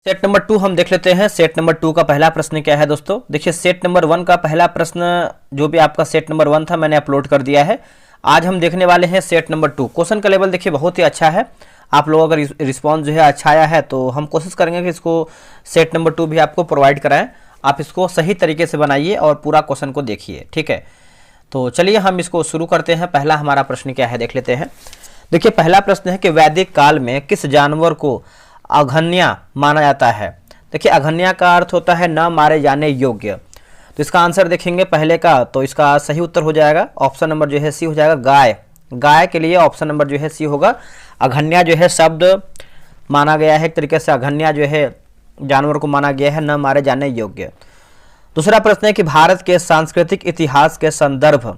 Set number 2 हम देख लेते हैं। सेट नंबर 2 का पहला प्रश्न क्या है दोस्तों? देखिए, सेट नंबर 1 का पहला प्रश्न जो भी आपका सेट नंबर 1 था मैंने अपलोड कर दिया है। आज हम देखने वाले हैं सेट नंबर 2। क्वेश्चन का लेवल देखिए बहुत ही अच्छा है। आप लोगों का रिस्पॉन्स जो है अच्छा आया है तो हम कोशिश करेंगे कि इसको सेट नंबर 2 भी आपको प्रोवाइड कराएं। आप इसको सही तरीके से बनाइए और पूरा क्वेश्चन को देखिए, ठीक है। तो चलिए हम इसको शुरू करते हैं। पहला हमारा प्रश्न क्या है देख लेते हैं। देखिए, पहला प्रश्न है कि वैदिक काल में किस जानवर को अघन्या माना जाता है? देखिए, अघन्या का अर्थ होता है न मारे जाने योग्य। तो इसका आंसर देखेंगे पहले का, तो इसका सही उत्तर हो जाएगा ऑप्शन नंबर जो है सी हो जाएगा, गाय। गाय के लिए ऑप्शन नंबर जो है सी होगा। अघन्या जो है शब्द माना गया है, एक तरीके से अघन्या जो है जानवर को माना गया है न मारे जाने योग्य। दूसरा प्रश्न है कि भारत के सांस्कृतिक इतिहास के संदर्भ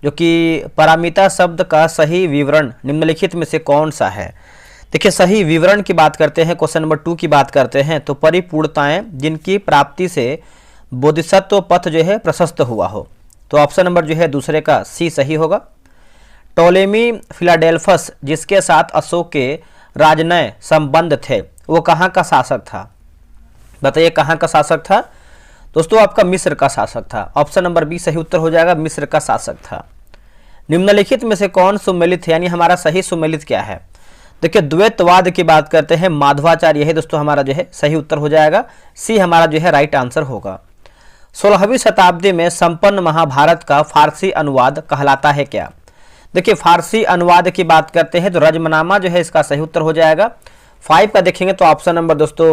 जो कि पारमिता शब्द का सही विवरण निम्नलिखित में से कौन सा है? देखिए, सही विवरण की बात करते हैं, क्वेश्चन नंबर 2 की बात करते हैं तो परिपूर्णताएं जिनकी प्राप्ति से बोधिसत्व पथ जो है प्रशस्त हुआ हो। तो ऑप्शन नंबर जो है दूसरे का सी सही होगा। टोलेमी फिलाडेल्फस जिसके साथ अशोक के राजनय संबंध थे, वो कहाँ का शासक था? बताइए कहाँ का शासक था दोस्तों? आपका मिस्र का शासक था। ऑप्शन नंबर बी सही उत्तर हो जाएगा, मिस्र का शासक था। निम्नलिखित में से कौन सुमेलित है, यानी हमारा सही सुमेलित क्या है? देखिए, द्वैतवाद की बात करते हैं माधवाचार्य, यही दोस्तों हमारा जो है सही उत्तर हो जाएगा। सी हमारा जो है राइट आंसर होगा। 16वीं शताब्दी में संपन्न महाभारत का फारसी अनुवाद कहलाता है क्या? देखिए, फारसी अनुवाद की बात करते हैं तो रजमनामा जो है इसका सही उत्तर हो जाएगा। 5 का देखेंगे तो ऑप्शन नंबर दोस्तों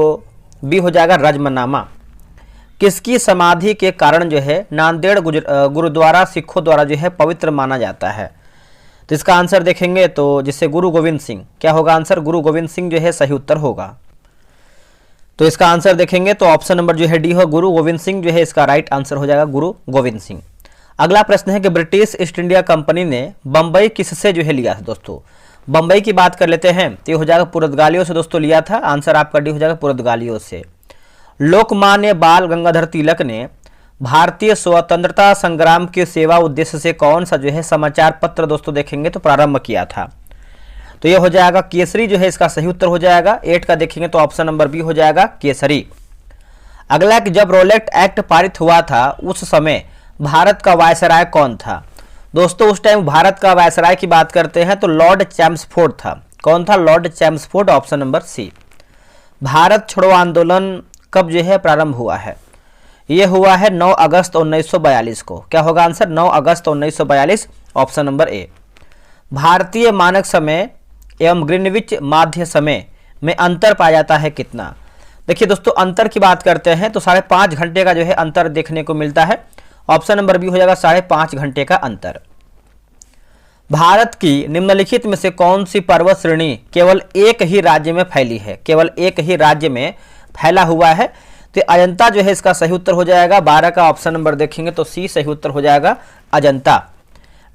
बी हो जाएगा, रजमनामा। किसकी समाधि के कारण जो है नांदेड़ गुरुद्वारा सिखों द्वारा जो है पवित्र माना जाता है? तो इसका आंसर देखेंगे तो जिससे गुरु गोविंद सिंह, क्या होगा आंसर? गुरु गोविंद सिंह जो है सही उत्तर होगा। तो इसका आंसर देखेंगे तो ऑप्शन नंबर जो है डी हो, गुरु गोविंद सिंह जो है इसका राइट आंसर हो जाएगा, गुरु गोविंद सिंह। अगला प्रश्न है कि ब्रिटिश ईस्ट इंडिया कंपनी ने बंबई किससे जो है लिया था दोस्तों? बंबई की बात कर लेते हैं तो ये हो जाएगा पुर्तगालियों से दोस्तों लिया था। आंसर आपका डी हो जाएगा, पुर्तगालियों से। लोकमान्य बाल गंगाधर तिलक ने भारतीय स्वतंत्रता संग्राम की सेवा उद्देश्य से कौन सा जो है समाचार पत्र दोस्तों देखेंगे तो प्रारंभ किया था? तो ये हो जाएगा केसरी जो है इसका सही उत्तर हो जाएगा। 8 का देखेंगे तो ऑप्शन नंबर बी हो जाएगा, केसरी। अगला कि जब रोलेट एक्ट पारित हुआ था उस समय भारत का वायसराय कौन था? दोस्तों, उस टाइम भारत का वायसराय की बात करते हैं तो लॉर्ड चैम्सफोर्ड था। कौन था? Lord Chelmsford, option number C. Bharat छोड़ो आंदोलन कब जो है प्रारंभ हुआ है? ये हुआ है 9 अगस्त 1942 को। क्या होगा आंसर? 9 अगस्त 1942, ऑप्शन नंबर ए। भारतीय मानक समय एवं ग्रीनविच माध्य समय में अंतर पाया जाता है कितना? देखिए दोस्तों, अंतर की बात करते हैं तो 5.5 घंटे का जो है अंतर देखने को मिलता है। ऑप्शन नंबर बी हो जाएगा, 5.5 घंटे का अंतर। भारत की निम्नलिखित में से कौन सी पर्वत श्रेणी केवल एक ही राज्य में फैली है? केवल एक ही राज्य में फैला हुआ है तो अजंता जो है इसका सही उत्तर हो जाएगा। 12 का ऑप्शन नंबर देखेंगे तो सी सही उत्तर हो जाएगा, अजंता।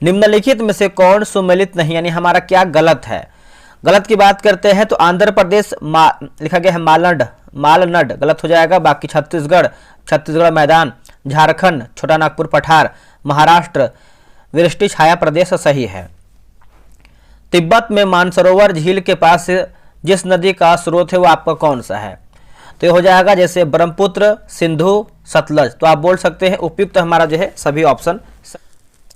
निम्नलिखित में से कौन सुमेलित नहीं, यानी हमारा क्या गलत है? गलत की बात करते हैं तो आंध्र प्रदेश लिखा गया है मालनड, गलत हो जाएगा। बाकी छत्तीसगढ़ मैदान, झारखंड छोटा नागपुर पठार, महाराष्ट्र वृष्टि छाया प्रदेश सही है। तिब्बत में मानसरोवर झील के पास जिस नदी का स्रोत है वो आपका कौन सा है? तो ये हो जाएगा जैसे ब्रह्मपुत्र, सिंधु, सतलज। तो आप बोल सकते हैं उपयुक्त हमारा जो है सभी ऑप्शन।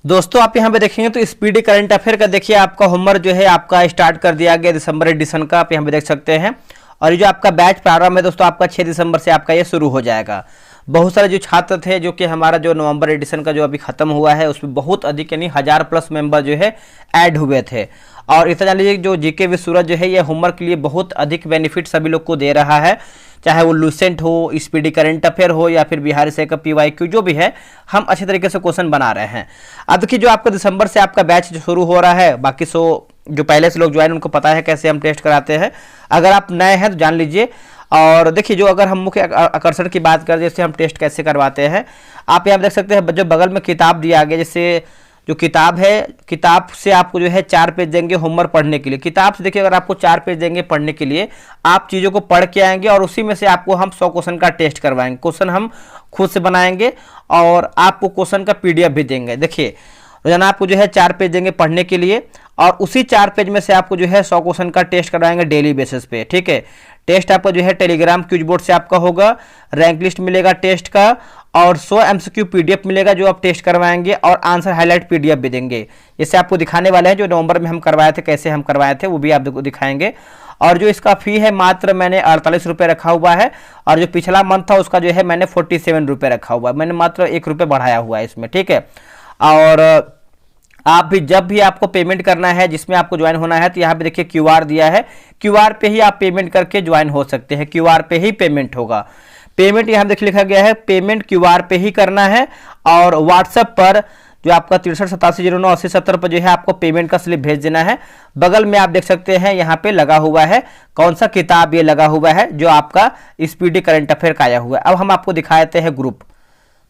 दोस्तों, आप यहाँ पे देखेंगे तो स्पीडी करंट अफेयर का देखिए आपका होमवर्क जो है आपका स्टार्ट कर दिया गया दिसंबर एडिशन का, आप यहाँ पे देख सकते हैं। और ये जो आपका बैच प्रारंभ है दोस्तों आपका 6 दिसंबर से आपका ये शुरू हो जाएगा। बहुत सारे जो छात्र थे जो कि हमारा जो नवंबर एडिशन का जो अभी खत्म हुआ है उसमें बहुत अधिक यानी 1000+ मेंबर जो है ऐड हुए थे। और इतना जान लीजिए जो जीके विद सूरज जो है ये होमवर्क के लिए बहुत अधिक बेनिफिट सभी लोग को दे रहा है, चाहे वो लूसेंट हो, स्पीडी करंट अफेयर हो या फिर बिहार से का PYQ जो भी है, हम अच्छे तरीके से क्वेश्चन बना रहे हैं। अब देखिए जो आपका दिसंबर से आपका बैच शुरू हो रहा है, बाकी जो पहले से लोग ज्वाइन उनको पता है कैसे हम टेस्ट कराते हैं। अगर आप नए हैं तो जान लीजिए। और देखिए जो अगर हम मुख्य आकर्षण की बात करें जैसे हम टेस्ट कैसे करवाते हैं, आप यहाँ देख सकते हैं जो बगल में किताब दिया गया, जैसे जो किताब है, किताब से आपको जो है 4 पेज देंगे होमवर्क पढ़ने के लिए। किताब से देखिए अगर आपको 4 पेज देंगे पढ़ने के लिए, आप चीज़ों को पढ़ के आएंगे और उसी में से आपको हम 100 क्वेश्चन का टेस्ट करवाएंगे। क्वेश्चन हम खुद से बनाएंगे और आपको क्वेश्चन का PDF भी देंगे। देखिए रोजाना आपको जो है 4 पेज देंगे पढ़ने के लिए और उसी 4 पेज में से आपको जो है 100 क्वेश्चन का टेस्ट कराएंगे डेली बेसिस पे, ठीक है। टेस्ट आपका जो है टेलीग्राम क्यूज बोर्ड से आपका होगा, रैंक लिस्ट मिलेगा टेस्ट का, और 100 MCQ PDF मिलेगा जो आप टेस्ट करवाएंगे, और आंसर हाईलाइट PDF भी देंगे। जैसे आपको दिखाने वाले हैं जो नवंबर में हम करवाए थे, कैसे हम करवाए थे वो भी आपको दिखाएंगे। और जो इसका फी है मात्र मैंने 48 रुपये रखा हुआ है, और जो पिछला मंथ था उसका जो है मैंने 47 रुपये रखा हुआ है, मैंने मात्र 1 रुपये बढ़ाया हुआ है इसमें, ठीक है। और आप भी जब भी आपको पेमेंट करना है, जिसमें आपको ज्वाइन होना है, तो यहाँ पे देखिए QR दिया है, QR पे ही आप पेमेंट करके ज्वाइन हो सकते हैं, QR पे ही पेमेंट होगा। पेमेंट यहाँ देखिए लिखा गया है पेमेंट QR पे ही करना है, और व्हाट्सएप पर जो आपका 6387098070 पर जो है आपको पेमेंट का स्लिप भेज देना है। बगल में आप देख सकते हैं यहाँ पे लगा हुआ है कौन सा किताब ये लगा हुआ है जो आपका स्पीडी करंट अफेयर का आया हुआ है। अब हम आपको दिखाते हैं ग्रुप।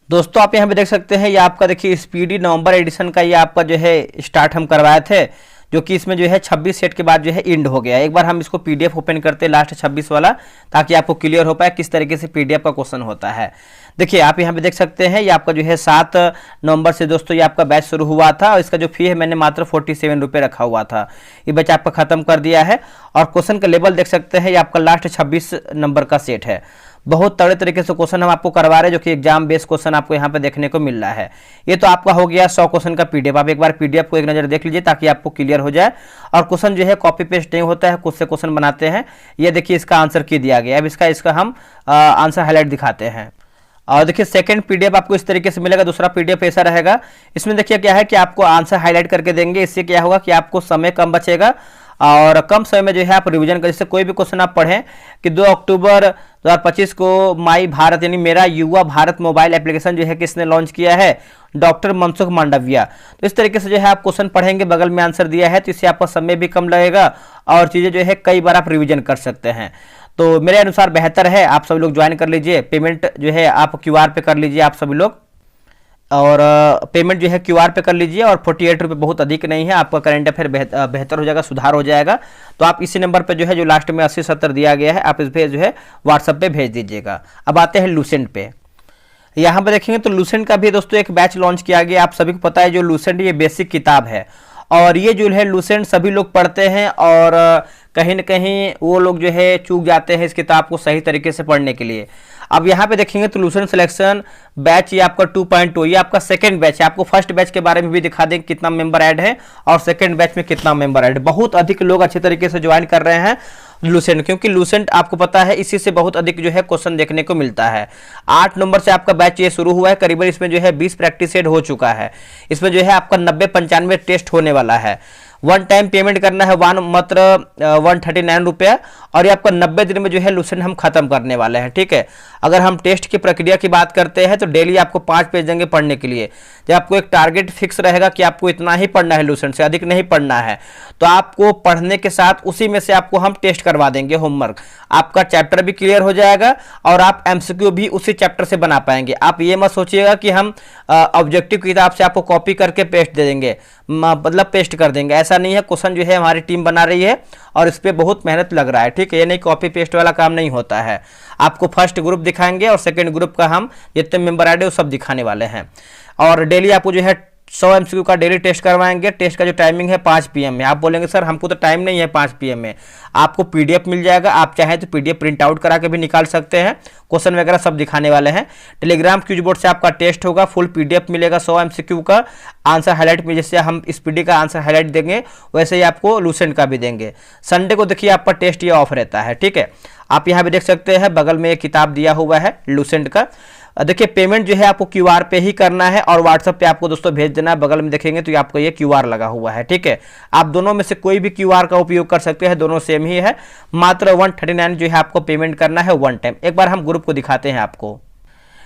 दोस्तों आप यहाँ पे देख सकते हैं ये आपका देखिए स्पीडी नवंबर एडिशन का ये आपका जो है स्टार्ट हम करवाए थे, जो कि इसमें जो है 26 सेट के बाद जो है इंड हो गया। एक बार हम इसको PDF ओपन करते हैं लास्ट 26 वाला, ताकि आपको क्लियर हो पाए किस तरीके से PDF का क्वेश्चन होता है। देखिए आप यहाँ पे देख सकते हैं ये आपका जो है 7 नवंबर से दोस्तों ये आपका बैच शुरू हुआ था, और इसका जो फी है मैंने मात्र 47 रुपये रखा हुआ था। ये बैच आपका खत्म कर दिया है, और क्वेश्चन का लेवल देख सकते हैं ये आपका लास्ट 26 नंबर का सेट है। बहुत तगड़े तरीके से क्वेश्चन हम आपको करवा रहे हैं, जो कि एग्जाम बेस्ड क्वेश्चन आपको यहाँ पे देखने को मिल रहा है। ये तो आपका हो गया 100 क्वेश्चन का PDF। आप एक बार PDF को एक नज़र देख लीजिए ताकि आपको क्लियर हो जाए। और क्वेश्चन जो है कॉपी पेस्ट नहीं होता है, खुद से क्वेश्चन बनाते हैं। ये देखिए इसका आंसर की दिया गया है। अब इसका हम आंसर हाईलाइट दिखाते हैं। और देखिए सेकंड PDF आपको इस तरीके से मिलेगा, दूसरा PDF ऐसा रहेगा। इसमें देखिए क्या है कि आपको आंसर हाईलाइट करके देंगे, इससे क्या होगा कि आपको समय कम बचेगा, और कम समय में जो है आप रिवीजन कर। जैसे कोई भी क्वेश्चन आप पढ़ें कि 2 अक्टूबर 2025 को माई भारत यानी मेरा युवा भारत मोबाइल एप्लीकेशन जो है किसने लॉन्च किया है, डॉक्टर मनसुख मांडविया। तो इस तरीके से जो है आप क्वेश्चन पढ़ेंगे, बगल में आंसर दिया है, तो इससे आपका समय भी कम लगेगा, और चीज़ें जो है कई बार आप रिवीजन कर सकते हैं। तो मेरे अनुसार बेहतर है आप सभी लोग ज्वाइन कर लीजिए। पेमेंट जो है आप QR पे कर लीजिए आप सभी लोग, और पेमेंट जो है QR पे कर लीजिए। और 48 रुपये बहुत अधिक नहीं है, आपका करंट अफेयर बेहतर हो जाएगा, सुधार हो जाएगा। तो आप इसी नंबर पे जो है जो लास्ट में 8070 दिया गया है, आप इस पे जो है व्हाट्सएप पे भेज दीजिएगा। अब आते हैं लूसेंट पे। यहाँ पे देखेंगे तो लूसेंट का भी दोस्तों एक बैच लॉन्च किया गया। आप सभी को पता है जो लूसेंट ये बेसिक किताब है, और ये जो है लूसेंट सभी लोग पढ़ते हैं, और कहीं न कहीं वो लोग जो है चूक जाते हैं इस किताब को सही तरीके से पढ़ने के लिए। अब यहाँ पे देखेंगे तो लूसेंट सिलेक्शन बैच ये आपका 2.2 ये आपका सेकंड बैच है। आपको फर्स्ट बैच के बारे में भी दिखा दें कितना मेंबर ऐड है, और सेकंड बैच में कितना मेंबर ऐड। बहुत अधिक लोग अच्छे तरीके से ज्वाइन कर रहे हैं लूसेंट, क्योंकि लूसेंट आपको पता है इसी से बहुत अधिक जो है क्वेश्चन देखने को मिलता है। 8 नंबर से आपका बैच ये शुरू हुआ है, करीबन इसमें जो है 20 प्रैक्टिस सेट हो चुका है। इसमें जो है आपका 90-95 टेस्ट होने वाला है। वन टाइम पेमेंट करना है मात्र 139 रुपया, और ये आपका 90 दिन में जो है लूसेंट हम खत्म करने वाले हैं, ठीक है। अगर हम टेस्ट की प्रक्रिया की बात करते हैं तो डेली आपको 5 पेज देंगे पढ़ने के लिए। जब आपको एक टारगेट फिक्स रहेगा कि आपको इतना ही पढ़ना है, लूसेंट से अधिक नहीं पढ़ना है, तो आपको पढ़ने के साथ उसी में से आपको हम टेस्ट करवा देंगे होमवर्क। आपका चैप्टर भी क्लियर हो जाएगा, और आप MCQ भी उसी चैप्टर से बना पाएंगे। आप ये मत सोचिएगा कि हम ऑब्जेक्टिव किताब से आपको कॉपी करके पेस्ट दे देंगे, मतलब पेस्ट कर देंगे, ऐसा नहीं है। क्वेश्चन जो है हमारी टीम बना रही है, और इस पर बहुत मेहनत लग रहा है, ठीक है। ये नहीं कॉपी पेस्ट वाला काम नहीं होता है। आपको फर्स्ट ग्रुप दिखाएंगे, और सेकंड ग्रुप का हम जितने मेंबर ऐड है वो सब दिखाने वाले हैं। और डेली आपको जो है 100 MCQ का डेली टेस्ट करवाएंगे। टेस्ट का जो टाइमिंग है 5 PM में। आप बोलेंगे सर हमको तो टाइम नहीं है 5 PM में, आपको PDF मिल जाएगा। आप चाहें तो PDF प्रिंट आउट करा के भी निकाल सकते हैं। क्वेश्चन वगैरह सब दिखाने वाले हैं। टेलीग्राम क्यूज बोर्ड से आपका टेस्ट होगा, फुल PDF मिलेगा 100 MCQ का। आंसर हाईलाइट में जैसे हम स्पीडी का आंसर हाईलाइट देंगे, वैसे ही आपको लूसेंट का भी देंगे। संडे को देखिए आपका टेस्ट ये ऑफ रहता है, ठीक है। आप यहाँ पे देख सकते हैं बगल में एक किताब दिया हुआ है लूसेंट का। देखिए पेमेंट जो है आपको QR पे ही करना है, और व्हाट्सएप पे आपको दोस्तों भेज देना है। बगल में देखेंगे तो आपको ये QR लगा हुआ है, ठीक है। आप दोनों में से कोई भी QR का उपयोग कर सकते हैं, दोनों सेम ही है। मात्र 139 जो है आपको पेमेंट करना है वन टाइम। एक बार हम ग्रुप को दिखाते हैं आपको।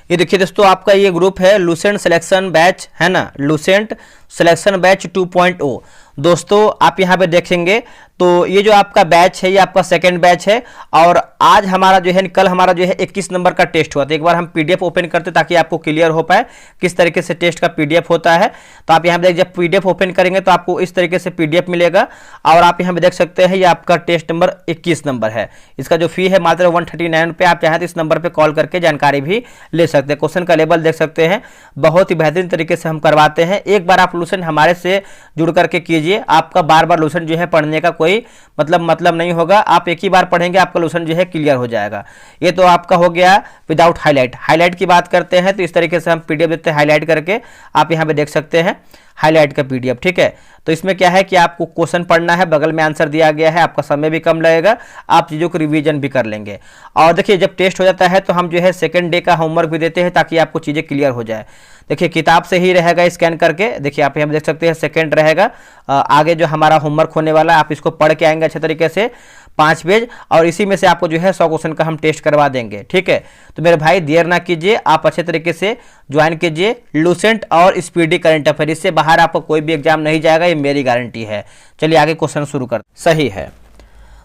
ये देखिए दोस्तों आपका ये ग्रुप है लूसेंट सिलेक्शन बैच, है ना, लूसेंट सिलेक्शन बैच 2.0। दोस्तों आप यहाँ पे देखेंगे तो ये जो आपका बैच है ये आपका सेकंड बैच है, और आज हमारा जो है कल हमारा जो है 21 नंबर का टेस्ट हुआ। तो एक बार हम PDF ओपन करते ताकि आपको क्लियर हो पाए किस तरीके से टेस्ट का PDF होता है। तो आप यहाँ पे जब PDF ओपन करेंगे तो आपको इस तरीके से PDF मिलेगा, और आप यहाँ पे देख सकते हैं ये आपका टेस्ट नंबर 21 नंबर है। इसका जो फी है मात्र 139 रुपये। आप चाहें तो इस नंबर पर कॉल करके जानकारी भी ले सकते हैं। क्वेश्चन का लेवल देख सकते हैं, बहुत ही बेहतरीन तरीके से हम करवाते हैं। एक बार आप लूसेंट हमारे से जुड़ करके कीजिए, कीजिए, आपका बार बार लोशन जो है पढ़ने का कोई मतलब नहीं होगा। आप एक ही बार पढ़ेंगे, आपका लोशन जो है क्लियर हो जाएगा। ये तो आपका हो गया विदाउट हाईलाइट। हाईलाइट की बात करते हैं तो इस तरीके से हम पीडीएफ देते हैं हाईलाइट करके, आप यहाँ पे देख सकते हैं हाईलाइट का पीडीएफ, ठीक है। तो इसमें क्या है कि आपको क्वेश्चन पढ़ना है, बगल में आंसर दिया गया है, आपका समय भी कम लगेगा, आप चीज़ों को रिवीजन भी कर लेंगे। और देखिए जब टेस्ट हो जाता है तो हम जो है सेकंड डे का होमवर्क भी देते हैं ताकि आपको चीज़ें क्लियर हो जाए। देखिए किताब से ही रहेगा स्कैन करके, देखिए आप यहाँ देख सकते हैं सेकंड रहेगा। आगे जो हमारा होमवर्क होने वाला है आप इसको पढ़ के आएंगे अच्छे तरीके से 5 पेज, और इसी में से आपको जो है 100 क्वेश्चन का हम टेस्ट करवा देंगे, ठीक है। तो मेरे भाई देर ना कीजिए, आप अच्छे तरीके से ज्वाइन कीजिए लूसेंट और स्पीडी करंट अफेयर, इससे बाहर आपको कोई भी एग्जाम नहीं जाएगा, ये मेरी गारंटी है। चलिए आगे क्वेश्चन शुरू कर। सही है,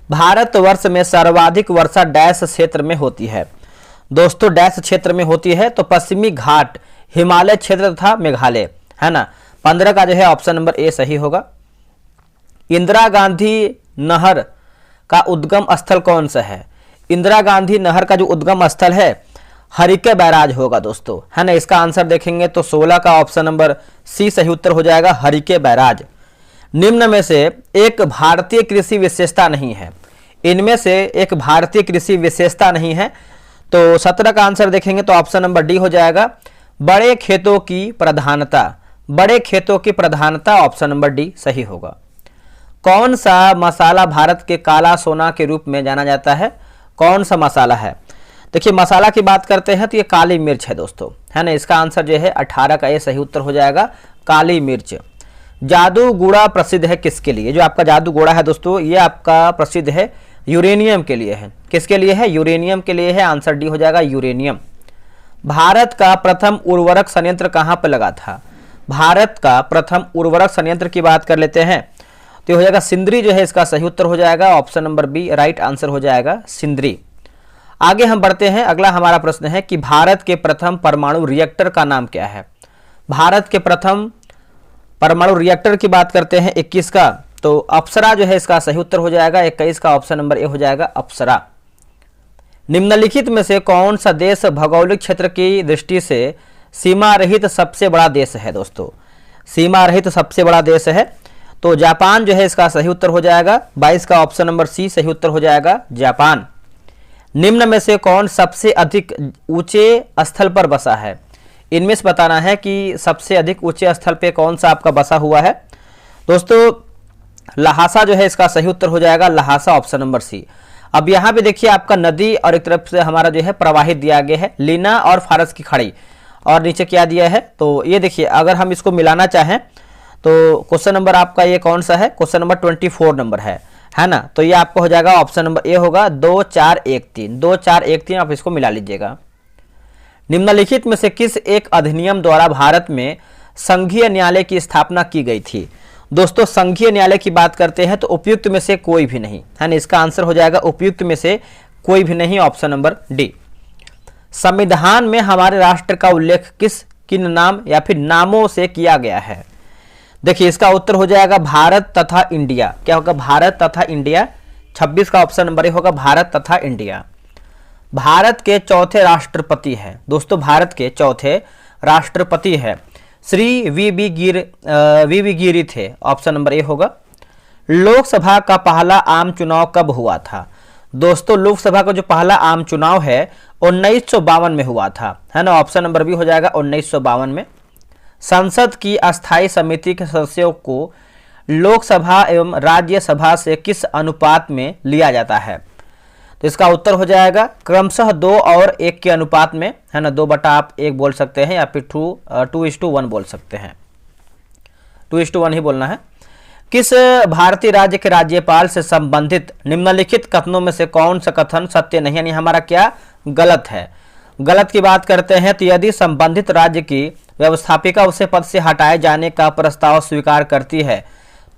भारतवर्ष में सर्वाधिक वर्षा डैश क्षेत्र में होती है। दोस्तों डैश क्षेत्र में होती है तो पश्चिमी घाट, हिमालय क्षेत्र तथा मेघालय, है ना। 15 का जो है ऑप्शन नंबर ए सही होगा। इंदिरा गांधी नहर का उद्गम स्थल कौन सा है? इंदिरा गांधी नहर का जो उद्गम स्थल है हरिके बैराज होगा दोस्तों, है ना। इसका आंसर देखेंगे तो 16 का ऑप्शन नंबर सी सही उत्तर हो जाएगा, हरिके बैराज। निम्न में से एक भारतीय कृषि विशेषता नहीं है, इनमें से एक भारतीय कृषि विशेषता नहीं है, तो 17 का आंसर देखेंगे तो ऑप्शन नंबर डी हो जाएगा, बड़े खेतों की प्रधानता। बड़े खेतों की प्रधानता ऑप्शन नंबर डी सही होगा। कौन सा मसाला भारत के काला सोना के रूप में जाना जाता है? कौन सा मसाला है? देखिए मसाला की बात करते हैं तो ये काली मिर्च है दोस्तों, है ना। इसका आंसर जो है 18 का ये सही उत्तर हो जाएगा, काली मिर्च। जादू गुड़ा प्रसिद्ध है किसके लिए? जो आपका जादू गोड़ा है दोस्तों ये आपका प्रसिद्ध है यूरेनियम के लिए है। किसके लिए है? यूरेनियम के लिए है, आंसर डी हो जाएगा यूरेनियम। भारत का प्रथम उर्वरक संयंत्र कहाँ पर लगा था? भारत का प्रथम उर्वरक संयंत्र की बात कर लेते हैं तो हो जाएगा सिंदरी, जो है इसका सही उत्तर हो जाएगा, option number B right answer हो जाएगा सिंदरी। आगे हम बढ़ते हैं, अगला हमारा प्रश्न है कि भारत के प्रथम परमाणु रिएक्टर का नाम क्या है? भारत के प्रथम परमाणु रिएक्टर की बात करते हैं 21 का, तो अप्सरा जो है इसका सही उत्तर हो जाएगा, 21 का ऑप्शन नंबर ए हो जाएगा अप्सरा। निम्नलिखित में से कौन सा देश भौगोलिक क्षेत्र की दृष्टि से सीमा रहित सबसे बड़ा देश है? दोस्तों सीमा रहित सबसे बड़ा देश है तो जापान जो है इसका सही उत्तर हो जाएगा, 22 का ऑप्शन नंबर सी सही उत्तर हो जाएगा जापान। निम्न में से कौन सबसे अधिक ऊंचे स्थल पर बसा है? इनमें से बताना है कि सबसे अधिक ऊंचे स्थल पे कौन सा आपका बसा हुआ है। दोस्तों लहासा जो है इसका सही उत्तर हो जाएगा, लहासा ऑप्शन नंबर सी। अब यहाँ पे देखिए आपका नदी और एक तरफ से हमारा जो है प्रवाहित दिया गया है लीना और फारस की खाड़ी, और नीचे क्या दिया है तो ये देखिए अगर हम इसको मिलाना चाहें तो क्वेश्चन नंबर आपका ये कौन सा है? क्वेश्चन नंबर 24 नंबर है ना। तो ये आपका हो जाएगा ऑप्शन नंबर ए होगा 2 4 1 3, 2 4 1 3 आप इसको मिला लीजिएगा। निम्नलिखित में से किस एक अधिनियम द्वारा भारत में संघीय न्यायालय की स्थापना की गई थी? दोस्तों संघीय न्यायालय की बात करते हैं तो उपयुक्त में से कोई भी नहीं, है ना। इसका आंसर हो जाएगा उपयुक्त में से कोई भी नहीं, ऑप्शन नंबर डी। संविधान में हमारे राष्ट्र का उल्लेख किन नाम या फिर नामों से किया गया है? देखिए इसका उत्तर हो जाएगा भारत तथा इंडिया। क्या होगा? भारत तथा इंडिया। 26 का ऑप्शन नंबर ए होगा भारत तथा इंडिया। भारत के चौथे राष्ट्रपति है दोस्तों, भारत के चौथे राष्ट्रपति है श्री वी बी गिरी थे, ऑप्शन नंबर ए होगा। लोकसभा का पहला आम चुनाव कब हुआ था? दोस्तों लोकसभा का जो पहला आम चुनाव है 1952 में हुआ था, है ना। ऑप्शन नंबर बी हो जाएगा 1952 में। संसद की अस्थायी समिति के सदस्यों को लोकसभा एवं राज्यसभा से किस अनुपात में लिया जाता है? तो इसका उत्तर हो जाएगा क्रमशः 2 और 1 के अनुपात में, है ना। 2/1 आप बोल सकते हैं या फिर 2:1 बोल सकते हैं, 2:1 ही बोलना है। किस भारतीय राज्य के राज्यपाल से संबंधित निम्नलिखित कथनों में से कौन सा कथन सत्य नहीं, यानी हमारा क्या गलत है? गलत की बात करते हैं तो यदि संबंधित राज्य की व्यवस्थापिका उसे पद से हटाए जाने का प्रस्ताव स्वीकार करती है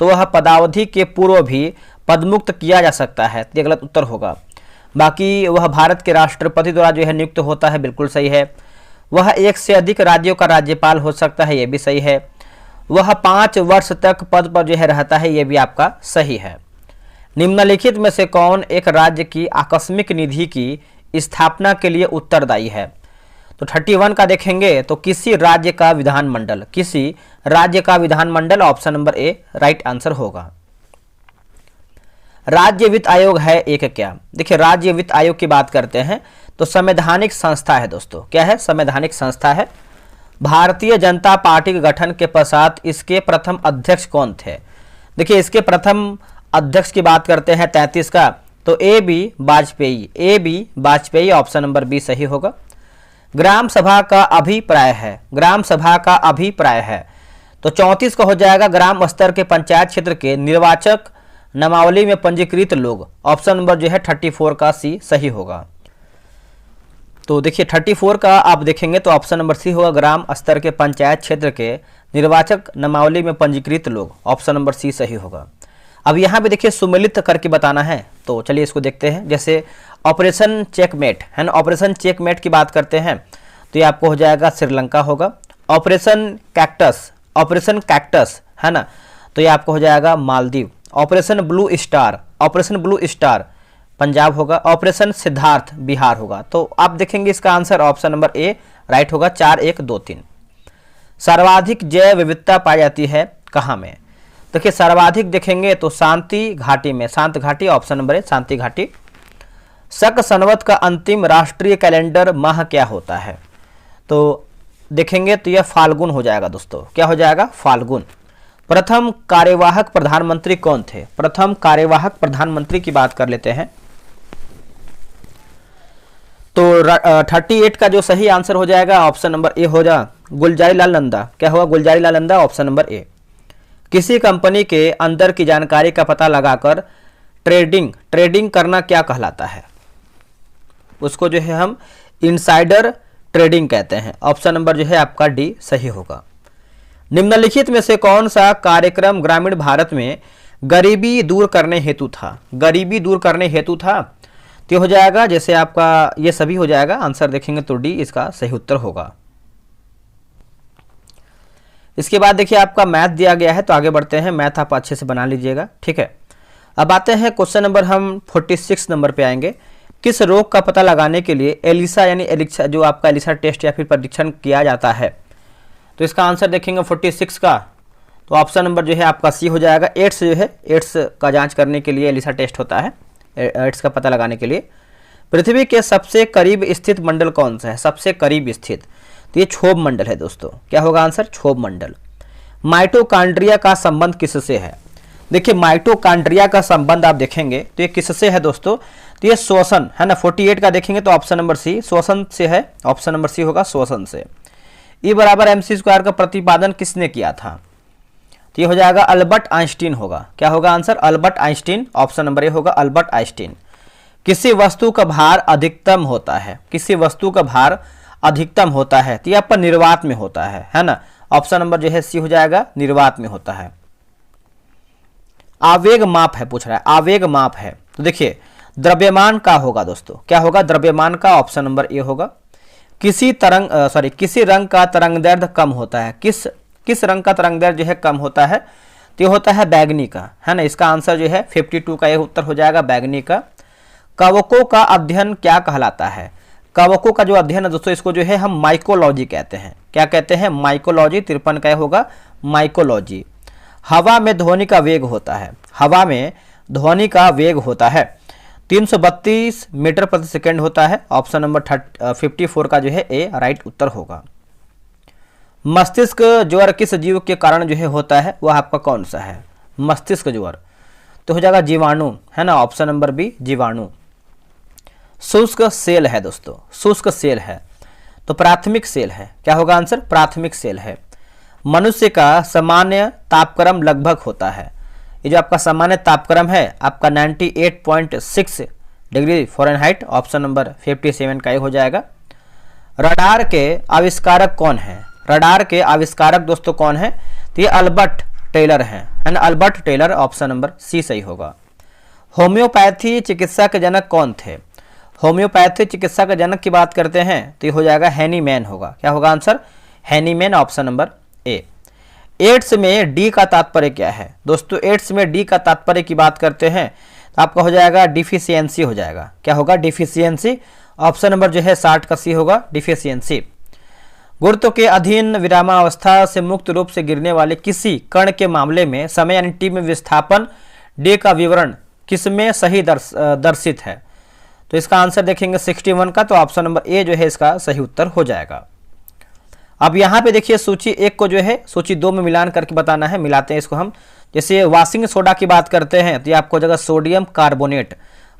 तो वह पदावधि के पूर्व भी पदमुक्त किया जा सकता है, ये गलत उत्तर होगा। बाकी वह भारत के राष्ट्रपति द्वारा जो है नियुक्त होता है, बिल्कुल सही है। वह 1 से अधिक राज्यों का राज्यपाल हो सकता है, ये भी सही है। वह 5 वर्ष तक पद पर जो है रहता है, ये भी आपका सही है। निम्नलिखित में से कौन एक राज्य की आकस्मिक निधि की स्थापना के लिए उत्तरदायी है? तो 31 का देखेंगे तो किसी राज्य का विधानमंडल, किसी राज्य का विधानमंडल, ऑप्शन नंबर ए राइट आंसर होगा। राज्य वित्त आयोग है एक क्या? देखिए राज्य वित्त आयोग की बात करते हैं तो संवैधानिक संस्था है दोस्तों। क्या है? संवैधानिक संस्था है। भारतीय जनता पार्टी के गठन के पश्चात इसके प्रथम अध्यक्ष कौन थे? देखिए इसके प्रथम अध्यक्ष की बात करते हैं 33 का, तो A B Vajpayee, A B Vajpayee, option number B सही होगा। ग्राम सभा का अभिप्राय है, ग्राम सभा का अभिप्राय है, तो 34 का हो जाएगा ग्राम स्तर के पंचायत क्षेत्र के निर्वाचक नामावली में पंजीकृत लोग, ऑप्शन नंबर जो है 34 का सी सही होगा। तो देखिए 34 का आप देखेंगे तो ऑप्शन नंबर सी होगा, ग्राम स्तर के पंचायत क्षेत्र के निर्वाचक नामावली में पंजीकृत लोग, ऑप्शन नंबर सी सही होगा। अब यहाँ पे देखिए सुमेलित करके बताना है, तो चलिए इसको देखते हैं। जैसे ऑपरेशन चेकमेट है ना, ऑपरेशन चेकमेट की बात करते हैं तो ये आपको हो जाएगा श्रीलंका होगा। ऑपरेशन कैक्टस, ऑपरेशन कैक्टस है ना, तो ये आपको हो जाएगा Maldives. Operation blue star, operation blue star Punjab होगा। ऑपरेशन सिद्धार्थ बिहार होगा। तो आप देखेंगे इसका आंसर ऑप्शन नंबर ए राइट होगा, 4 1 2 3। सर्वाधिक जैव विविधता पाई जाती है कहाँ में? देखिए सर्वाधिक देखेंगे तो शांति घाटी में, शांत घाटी, ऑप्शन नंबर ए शांति घाटी। शक संवत का अंतिम राष्ट्रीय कैलेंडर माह क्या होता है? तो देखेंगे तो यह फाल्गुन हो जाएगा दोस्तों। क्या हो जाएगा? फाल्गुन। प्रथम कार्यवाहक प्रधानमंत्री कौन थे? प्रथम कार्यवाहक प्रधानमंत्री की बात कर लेते हैं तो 38 का जो सही आंसर हो जाएगा ऑप्शन नंबर ए हो जा, गुलजारी लाल नंदा। क्या होगा? गुलजारी लाल नंदा, ऑप्शन नंबर ए। किसी कंपनी के अंदर की जानकारी का पता लगाकर ट्रेडिंग करना क्या कहलाता है? उसको जो है हम इनसाइडर ट्रेडिंग कहते हैं, ऑप्शन नंबर जो है आपका डी सही होगा। निम्नलिखित में से कौन सा कार्यक्रम ग्रामीण भारत में गरीबी दूर करने हेतु था? गरीबी दूर करने हेतु था, तो हो जाएगा जैसे आपका ये सभी हो जाएगा। आंसर देखेंगे तो डी इसका सही उत्तर होगा। इसके बाद देखिए आपका मैथ दिया गया है, तो आगे बढ़ते हैं। मैथ आप अच्छे से बना लीजिएगा, ठीक है। अब आते हैं क्वेश्चन नंबर हम 46 नंबर पे आएंगे। किस रोग का पता लगाने के लिए एलिसा यानी एलिसा जो आपका एलिसा टेस्ट या फिर परीक्षण किया जाता है? तो इसका आंसर देखेंगे 46 का, तो ऑप्शन नंबर जो है आपका सी हो जाएगा। एड्स जो है, एड्स का जांच करने के लिए एलिसा टेस्ट होता है, एड्स का पता लगाने के लिए। पृथ्वी के सबसे करीब स्थित मंडल कौन सा है? सबसे करीब स्थित, तो ये क्षोभ मंडल है दोस्तों। क्या होगा आंसर? क्षोभ मंडल। माइटोकॉन्ड्रिया का संबंध किससे है? देखिए माइटोकॉन्ड्रिया का संबंध आप देखेंगे तो ये किससे है दोस्तों? तो ये श्वसन है ना। 48 का देखेंगे तो ऑप्शन नंबर सी श्वसन से है, ऑप्शन नंबर सी होगा श्वसन से। E बराबर mc² का प्रतिपादन किसने किया था? तो ये हो जाएगा अल्बर्ट आइंस्टीन होगा। क्या होगा answer? Albert Einstein, option number ए होगा अल्बर्ट आइंस्टीन। किसी वस्तु का भार अधिकतम होता है, किसी वस्तु का भार अधिकतम होता है, तो ये आपका निर्वात में होता है ना। ऑप्शन नंबर जो है सी हो जाएगा, निर्वात में होता है। आवेग माप है, पूछ रहा है आवेग माप है, तो देखिए द्रव्यमान का होगा दोस्तों। क्या होगा? द्रव्यमान का, ऑप्शन नंबर ए होगा। किसी रंग का तरंगदैर्ध्य कम होता है, किस रंग का तरंगदैर्ध्य जो है कम होता है? तो ये होता है बैगनी का, है ना। इसका आंसर जो है 52 का ये उत्तर हो जाएगा, बैगनी का। कवकों का अध्ययन क्या कहलाता है? कवकों का जो अध्ययन है दोस्तों, इसको जो है हम माइकोलॉजी कहते हैं। क्या कहते हैं? माइकोलॉजी। 53 का होगा माइकोलॉजी। हवा में ध्वनि का वेग होता है, हवा में ध्वनि का वेग होता है 332 मीटर प्रति सेकेंड होता है, ऑप्शन नंबर 54 का जो है ए राइट उत्तर होगा। मस्तिष्क ज्वर किस जीव के कारण जो है होता है, वह आपका कौन सा है? मस्तिष्क ज्वर, तो हो जाएगा जीवाणु, है ना, ऑप्शन नंबर बी जीवाणु। शुष्क सेल है दोस्तों, शुष्क सेल है तो प्राथमिक सेल है। क्या होगा आंसर? प्राथमिक सेल है। मनुष्य का सामान्य तापक्रम लगभग होता है, ये जो आपका सामान्य तापक्रम है आपका 98.6 डिग्री फ़ारेनहाइट, ऑप्शन नंबर 57 का ये हो जाएगा। रडार के आविष्कारक कौन है? रडार के आविष्कारक दोस्तों कौन है? तो ये अल्बर्ट टेलर हैं, है ना, Albert Taylor, option number C सही होगा। होम्योपैथी चिकित्सा के जनक कौन थे? होम्योपैथी चिकित्सा के जनक की बात करते हैं तो ये हो जाएगा हैनीमैन होगा। क्या होगा answer? Hahnemann, option number A. AIDS में डी का तात्पर्य क्या है दोस्तों? एड्स में डी का तात्पर्य की बात करते हैं तो आपका हो जाएगा डिफिशियंसी हो जाएगा। क्या होगा? डिफिशियंसी, ऑप्शन नंबर जो है 60 का सी होगा, डिफिशियंसी। गुरुत्व के अधीन विरामावस्था से मुक्त रूप से गिरने वाले किसी कण के मामले में समय यानी टी में विस्थापन डे का विवरण किसमें सही दर्शित है? तो इसका आंसर देखेंगे 61 का, तो ऑप्शन नंबर ए जो है इसका सही उत्तर हो जाएगा। अब यहाँ पे देखिए सूची 1 को जो है सूची 2 में मिलान करके बताना है, मिलाते हैं इसको हम। जैसे वाशिंग सोडा की बात करते हैं तो ये आपको हो जाएगा सोडियम कार्बोनेट।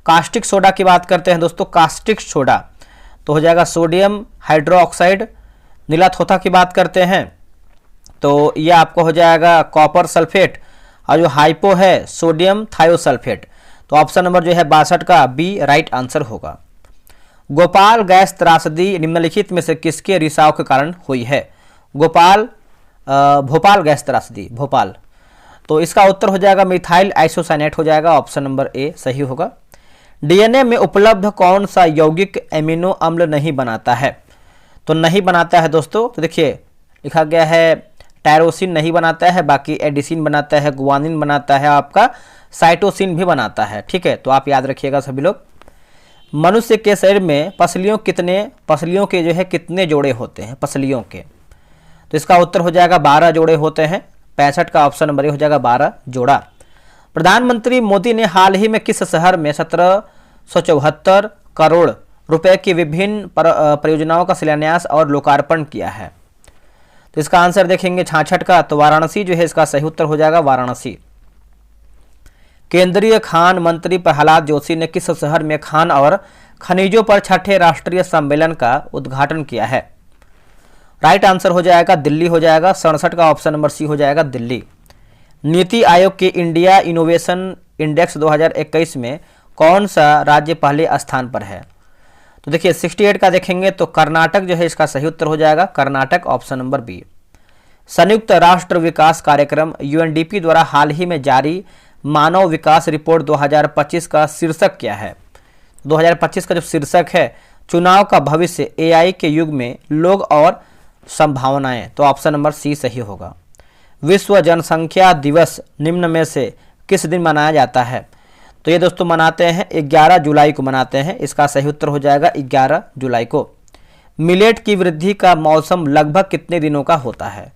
कास्टिक सोडा की बात करते हैं दोस्तों, कास्टिक सोडा तो हो जाएगा सोडियम हाइड्रोक्साइड। नीला थोथा की बात करते हैं तो ये आपको हो जाएगा कॉपर सल्फेट, और जो हाइपो है सोडियम थायोसल्फेट। तो ऑप्शन नंबर जो है 62 का बी राइट आंसर होगा। गोपाल गैस त्रासदी निम्नलिखित में से किसके रिसाव के कारण हुई है? भोपाल गैस त्रासदी, भोपाल। तो इसका उत्तर हो जाएगा मिथाइल आइसोसाइनेट हो जाएगा, ऑप्शन नंबर ए सही होगा। डीएनए में उपलब्ध कौन सा यौगिक एमिनो अम्ल नहीं बनाता है? तो नहीं बनाता है दोस्तों, तो देखिए लिखा गया है टायरोसिन नहीं बनाता है, बाकी एडिसिन बनाता है, गुआनिन बनाता है, आपका साइटोसिन भी बनाता है। ठीक है, तो आप याद रखिएगा सभी लोग। मनुष्य के शरीर में पसलियों के जो है कितने जोड़े होते हैं पसलियों के? तो इसका उत्तर हो जाएगा 12 जोड़े होते हैं, 65 का ऑप्शन नंबर ए हो जाएगा 12 जोड़ा। प्रधानमंत्री मोदी ने हाल ही में किस शहर में 1774 करोड़ रुपए की विभिन्न परियोजनाओं का शिलान्यास और लोकार्पण किया है? तो इसका आंसर देखेंगे 66 का, तो वाराणसी जो है इसका सही उत्तर हो जाएगा, वाराणसी। केंद्रीय खान मंत्री प्रहलाद जोशी ने किस शहर में खान और खनिजों पर छठे राष्ट्रीय सम्मेलन का उद्घाटन किया है? राइट आंसर हो जाएगा दिल्ली हो जाएगा, 67 का ऑप्शन नंबर सी हो जाएगा, दिल्ली। नीति आयोग के इंडिया इनोवेशन इंडेक्स 2021 में कौन सा राज्य पहले स्थान पर है? तो देखिए 68 का देखेंगे तो कर्नाटक जो है इसका सही उत्तर हो जाएगा, कर्नाटक, ऑप्शन नंबर बी। संयुक्त राष्ट्र विकास कार्यक्रम यूएनडीपी द्वारा हाल ही में जारी मानव विकास रिपोर्ट 2025 का शीर्षक क्या है? 2025 का जो शीर्षक है चुनाव का भविष्य एआई के युग में लोग और संभावनाएं, तो ऑप्शन नंबर सी सही होगा। विश्व जनसंख्या दिवस निम्न में से किस दिन मनाया जाता है? तो ये दोस्तों मनाते हैं 11 जुलाई को मनाते हैं, इसका सही उत्तर हो जाएगा 11 जुलाई को। मिलेट की वृद्धि का मौसम लगभग कितने दिनों का होता है?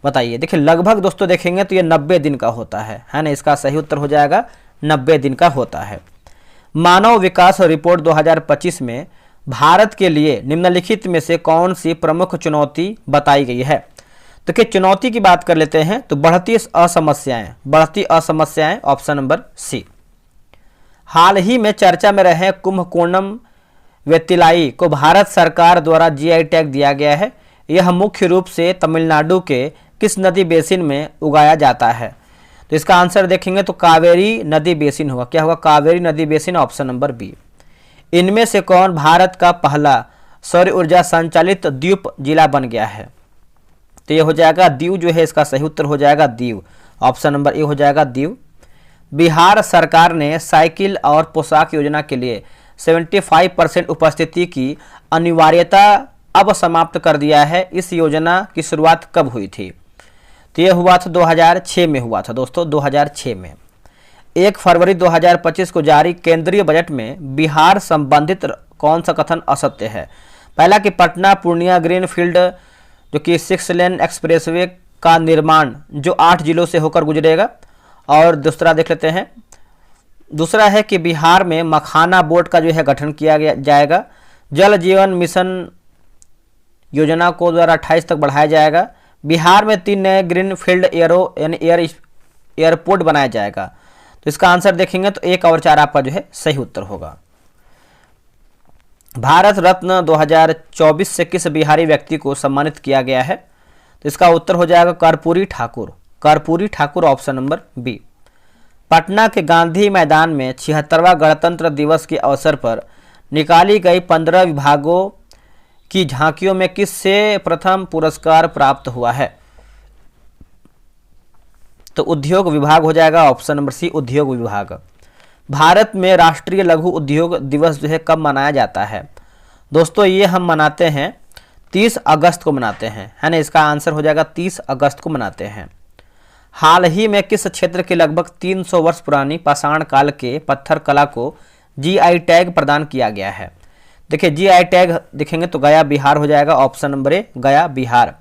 बताइए। देखिए लगभग दोस्तों देखेंगे तो ये 90 दिन का होता है ना, इसका सही उत्तर हो जाएगा 90 दिन का होता है। मानव विकास रिपोर्ट 2025 में भारत के लिए निम्नलिखित में से कौन सी प्रमुख चुनौती बताई गई है? तो क्या चुनौती की बात कर लेते हैं तो बढ़ती असमस्याएं, ऑप्शन नंबर सी। हाल ही में चर्चा में रहे कुंभकोणम वेतिलाई को भारत सरकार द्वारा जीआई टैग दिया गया है। यह मुख्य रूप से तमिलनाडु के किस नदी बेसिन में उगाया जाता है? तो इसका आंसर देखेंगे तो कावेरी नदी बेसिन होगा। क्या होगा? कावेरी नदी बेसिन, ऑप्शन नंबर बी। इनमें से कौन भारत का पहला सौर ऊर्जा संचालित द्वीप जिला बन गया है? तो ये हो जाएगा दीव जो है इसका सही उत्तर हो जाएगा दीव, ऑप्शन नंबर ए हो जाएगा दीव। बिहार सरकार ने साइकिल और पोशाक योजना के लिए 75% उपस्थिति की अनिवार्यता अब समाप्त कर दिया है। इस योजना की शुरुआत कब हुई थी? तो यह हुआ था 2006 में हुआ था दोस्तों, 2006 में। 1 फरवरी 2025 को जारी केंद्रीय बजट में बिहार संबंधित कौन सा कथन असत्य है? पहला कि पटना पूर्णिया ग्रीन फील्ड जो कि 6 लेन एक्सप्रेसवे का निर्माण जो 8 जिलों से होकर गुजरेगा, और दूसरा देख लेते हैं, दूसरा है कि बिहार में मखाना बोर्ड का जो है गठन किया जाएगा। जल जीवन मिशन योजना को 2028 तक बढ़ाया जाएगा। बिहार में 3 नए ग्रीन फील्ड एयरपोर्ट बनाया जाएगा। तो इसका आंसर देखेंगे तो 1 और 4 आपका जो है सही उत्तर होगा। भारत रत्न 2024 से किस बिहारी व्यक्ति को सम्मानित किया गया है? तो इसका उत्तर हो जाएगा Karpuri Thakur, Karpuri Thakur, option number B. Patna के गांधी मैदान में 76वां गणतंत्र दिवस के अवसर पर निकाली गई 15 विभागों की झांकियों में किससे प्रथम पुरस्कार प्राप्त हुआ है? तो उद्योग विभाग हो जाएगा, ऑप्शन नंबर सी उद्योग विभाग। भारत में राष्ट्रीय लघु उद्योग दिवस जो है कब मनाया जाता है? दोस्तों ये हम मनाते हैं 30 अगस्त को मनाते हैं, है ना, इसका आंसर हो जाएगा 30 अगस्त को मनाते हैं। हाल ही में किस क्षेत्र के लगभग 300 वर्ष पुरानी पाषाण काल के पत्थर कला को जीआई टैग प्रदान किया गया है? देखिए GI टैग देखेंगे तो गया बिहार हो जाएगा, ऑप्शन नंबर ए गया बिहार।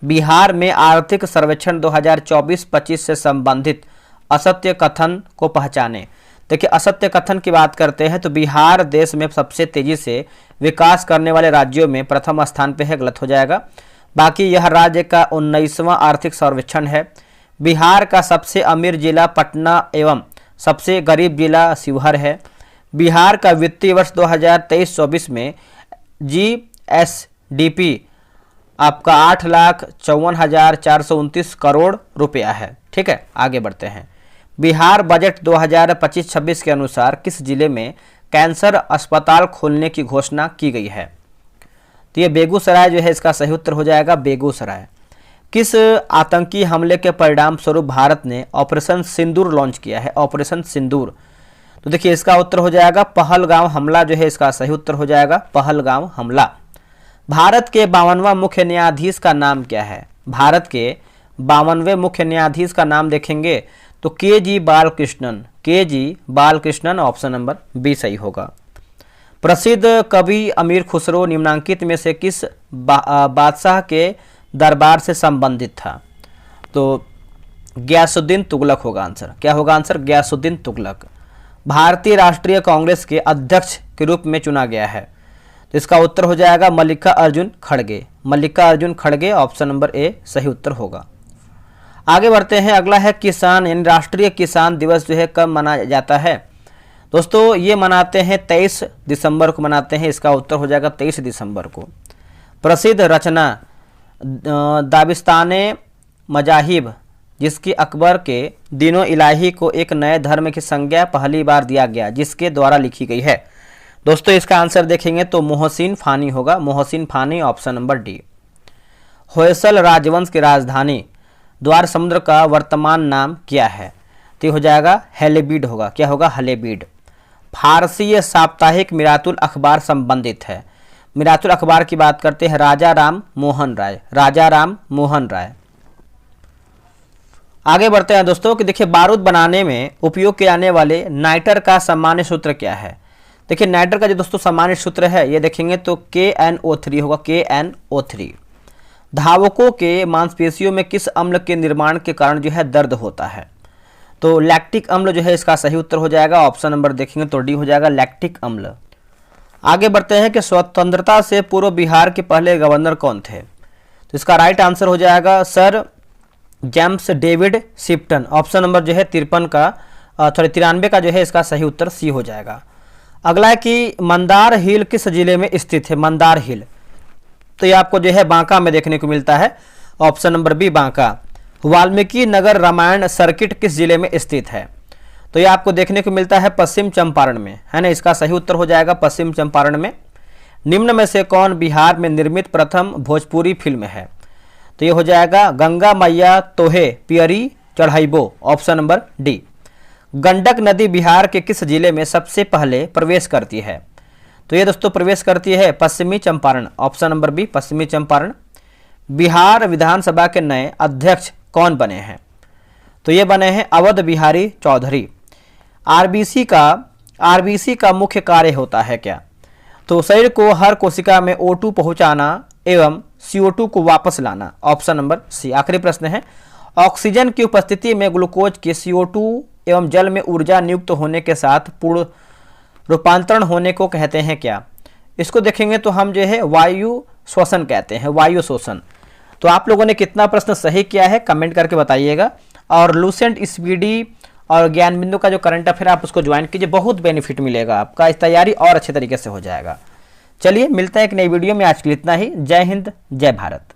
बिहार में आर्थिक सर्वेक्षण 2024-25 से संबंधित असत्य कथन को पहचाने। देखिए असत्य कथन की बात करते हैं तो बिहार देश में सबसे तेजी से विकास करने वाले राज्यों में प्रथम स्थान पे है, गलत हो जाएगा। बाकी यह राज्य का 19वां आर्थिक सर्वेक्षण है। बिहार का सबसे अमीर जिला पटना एवं सबसे गरीब जिला शिवहर है। बिहार का वित्तीय वर्ष 2023-24 में GSDP आपका 8,54,429 करोड़ रुपया है। ठीक है, आगे बढ़ते हैं। बिहार बजट 2025-26 के अनुसार किस जिले में कैंसर अस्पताल खोलने की घोषणा की गई है? तो ये बेगूसराय जो है इसका सही उत्तर हो जाएगा, बेगूसराय। किस आतंकी हमले के परिणाम स्वरूप भारत ने ऑपरेशन सिंदूर लॉन्च किया है? ऑपरेशन सिंदूर, तो देखिए इसका उत्तर हो जाएगा पहलगाम हमला जो है इसका सही उत्तर हो जाएगा, पहलगाम हमला। भारत के 52वां मुख्य न्यायाधीश का नाम क्या है? भारत के 52वें मुख्य न्यायाधीश का नाम देखेंगे तो KG Balakrishnan, KG Balakrishnan, option number B सही होगा। प्रसिद्ध कवि अमीर खुसरो निम्नांकित में से किस बादशाह के दरबार से संबंधित था? तो गयासुद्दीन तुगलक होगा आंसर। क्या होगा आंसर? गयासुद्दीन तुगलक। भारतीय राष्ट्रीय कांग्रेस के अध्यक्ष के रूप में चुना गया है, तो इसका उत्तर हो जाएगा मल्लिकार्जुन खड़गे, मल्लिकार्जुन खड़गे, ऑप्शन नंबर ए सही उत्तर होगा। आगे बढ़ते हैं, अगला है किसान यानी राष्ट्रीय किसान दिवस जो है कब मनाया जाता है? दोस्तों ये मनाते हैं 23 दिसंबर को मनाते हैं, इसका उत्तर हो जाएगा 23 दिसंबर को। प्रसिद्ध रचना दाबिस्ताने मजाहिब जिसकी अकबर के दिनों इलाही को एक नए धर्म की संज्ञा पहली बार दिया गया, जिसके द्वारा लिखी गई है? दोस्तों इसका आंसर देखेंगे तो मोहसिन फानी होगा, Mohsin Fani, option number D. Hoysala राजवंश की राजधानी द्वार समुद्र का वर्तमान नाम क्या है? तो हो जाएगा हेलेबीड होगा। क्या होगा? हलेबीड। फारसी साप्ताहिक मिरातुल अखबार संबंधित है। मिरातुल अखबार की बात करते हैं राजा राम मोहन राय, राजा राम मोहन राय। आगे बढ़ते हैं दोस्तों कि देखिए बारूद बनाने में उपयोग किए जाने वाले नाइटर का सामान्य सूत्र क्या है? देखिए नाइटर का जो दोस्तों सामान्य सूत्र है ये देखेंगे तो KNO3 होगा, KNO3। धावकों के मांसपेशियों में किस अम्ल के निर्माण के कारण जो है दर्द होता है? तो लैक्टिक अम्ल जो है इसका सही उत्तर हो जाएगा, ऑप्शन नंबर देखेंगे तो डी हो जाएगा, लैक्टिक अम्ल। आगे बढ़ते हैं कि स्वतंत्रता से पूर्व बिहार के पहले गवर्नर कौन थे? तो इसका राइट आंसर हो जाएगा sir James David Shipton, option number जो है 93 का जो है इसका सही उत्तर सी हो जाएगा। अगला है कि मंदार हिल किस जिले में स्थित है? मंदार हिल, तो ये आपको जो है बांका में देखने को मिलता है, option number B Banka. Valmiki Nagar Ramayana circuit किस जिले में स्थित है? तो ये आपको देखने को मिलता है पश्चिम चंपारण में, है ना, इसका सही उत्तर हो जाएगा पश्चिम चंपारण में। निम्न में से कौन बिहार में निर्मित प्रथम भोजपुरी फिल्म है? तो ये हो जाएगा गंगा मैया तोहे पियरी चढ़ाइबो, ऑप्शन नंबर डी। गंडक नदी बिहार के किस जिले में सबसे पहले प्रवेश करती है? तो ये दोस्तों प्रवेश करती है पश्चिमी चंपारण, ऑप्शन नंबर बी पश्चिमी चंपारण। बिहार विधानसभा के नए अध्यक्ष कौन बने हैं? तो ये बने हैं अवध बिहारी चौधरी। आरबीसी का मुख्य कार्य होता है क्या? तो शरीर को हर कोशिका में O2 पहुंचाना एवं CO2 को वापस लाना, ऑप्शन नंबर सी। आखिरी प्रश्न है, ऑक्सीजन की उपस्थिति में ग्लूकोज के CO2 एवं जल में ऊर्जा नियुक्त होने के साथ पूर्ण रूपांतरण होने को कहते हैं क्या? इसको देखेंगे तो हम जो है वायु श्वसन कहते हैं, वायु शोषण। तो आप लोगों ने कितना प्रश्न सही किया है कमेंट करके बताइएगा। और लूसेंट स्पीडी और ज्ञान बिंदु का जो करंट अफेयर आप उसको ज्वाइन कीजिए, बहुत बेनिफिट मिलेगा आपका, इस तैयारी और अच्छे तरीके से हो जाएगा। चलिए मिलते हैं एक नई वीडियो में, आज के लिए इतना ही। जय हिंद, जय भारत।